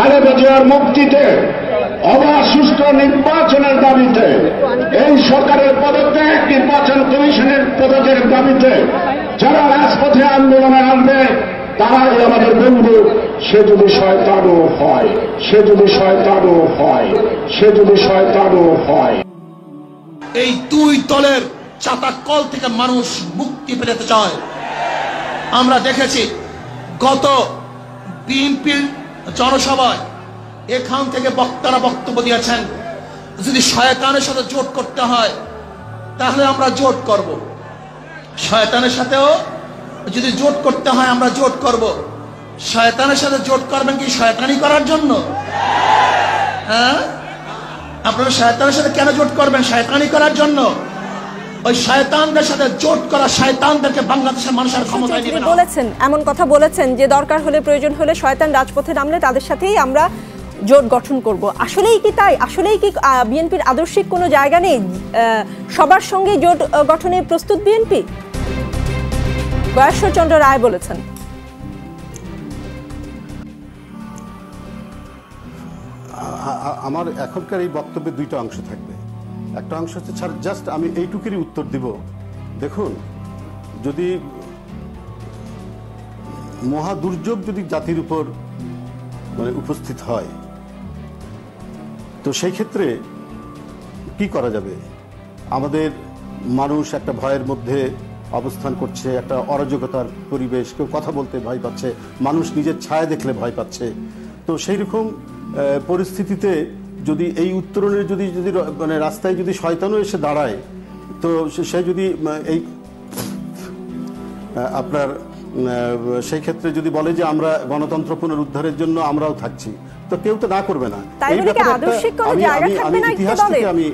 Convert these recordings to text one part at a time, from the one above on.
খালেদা জিয়ার মুক্তিতে, অবাধ সুষ্ঠু নির্বাচনের দাবিতে, এই সরকারের পদত্যাগ, নির্বাচন কমিশনের পদত্যাগের দাবিতে যারা রাজপথে আন্দোলনে নামবে তারাই আমাদের বন্ধু। সে যদি শয়তানও হয়, সে যদি শয়তানও হয়, সে যদি শয়তানও হয়। এই দুই দলের চাতাকল থেকে মানুষ মুক্তি পেতে চায়। আমরা দেখেছি গত বিএনপির জনসভায় এখান থেকে বক্তারা বক্তব্য দিয়েছেন, যদি শয়তানের সাথে জোট করতে হয় তাহলে আমরা জোট করব, শয়তানের সাথেও যদি জোট করতে হয় আমরা জোট করব। শয়তানের সাথে জোট করবেন কি শয়তানি করার জন্য? হ্যাঁ, আপনারা শয়তানের সাথে কেন জোট করবেন? শয়তানি করার জন্য। ওই শয়তানদের সাথে জোট করা শয়তানদেরকে বাংলাদেশের মানুষের ক্ষমতায় দিবে না। বলেছেন, এমন কথা বলেছেন যে দরকার হলে, প্রয়োজন হলে শয়তান রাজপথে নামলে তাদের সাথেই আমরা জোট গঠন করব। আসলেই কি তাই? আসলেই কি বিএনপির আদর্শিক কোনো জায়গা নেই? সবার সঙ্গে জোট গঠনে প্রস্তুত বিএনপি? গয়েশ্বর চন্দ্র রায় বলেছেন। আমার এখনকার এই বক্তব্যে দুইটা অংশ থাকবে। একটা অংশ হচ্ছে জাস্ট আমি এইটুকুরই উত্তর দিব। দেখুন, যদি মহা দুর্যোগ যদি জাতির উপর মানে উপস্থিত হয় তো সেই ক্ষেত্রে কি করা যাবে? আমাদের মানুষ একটা ভয়ের মধ্যে অবস্থান করছে, একটা অরাজকতার পরিবেশ, কেউ কথা বলতে ভয় পাচ্ছে, মানুষ নিজের ছায়া দেখলে ভয় পাচ্ছে। তো সেই রকম পরিস্থিতিতে যদি এই উত্তরণের যদি যদি মানে রাস্তায় যদি শয়তানও এসে দাঁড়ায়, তো সে যদি এই আপনার সেই ক্ষেত্রে যদি বলে যে আমরা গণতন্ত্র পুনরুদ্ধারের জন্য আমরাও থাকছি, তো কেউ তো না করবে না। এই ব্যাপারে আমি ইতিহাস থেকে আমি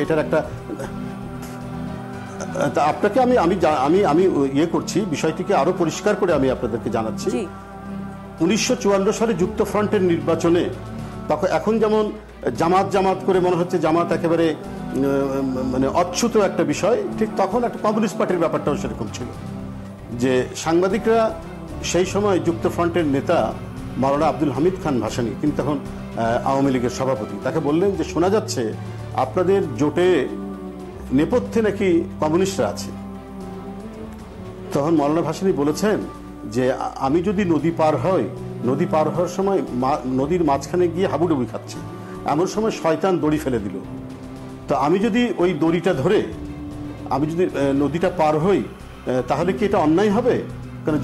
এটার একটা আপনাকে আমি আমি আমি ইয়ে করছি, বিষয়টিকে আরো পরিষ্কার করে আমি আপনাদেরকে জানাচ্ছি। 1954 সালে যুক্ত ফ্রন্টের নির্বাচনে তখন এখন যেমন জামাত জামাত করে মনে হচ্ছে জামাত একেবারে মানে অচ্যুত একটা বিষয়, ঠিক তখন একটা কমিউনিস্ট পার্টির ব্যাপারটাও সেরকম ছিল। যে সাংবাদিকরা সেই সময় যুক্ত ফ্রন্টের নেতা মাওলানা আব্দুল হামিদ খান ভাসানী, তিনি তখন আওয়ামী লীগের সভাপতি, তাকে বললেন যে শোনা যাচ্ছে আপনাদের জোটে নেপথ্যে নাকি কমিউনিস্টরা আছে। তখন মাওলানা ভাসানী বলেছেন যে আমি যদি নদী পার হই, নদী পার হওয়ার সময় নদীর মাঝখানে গিয়ে হাবুডুবি খাচ্ছি, এমন সময় শয়তান দড়ি ফেলে দিল, তো আমি যদি ওই দড়িটা ধরে আমি যদি নদীটা পার হই তাহলে কি এটা অন্যায় হবে? কারণ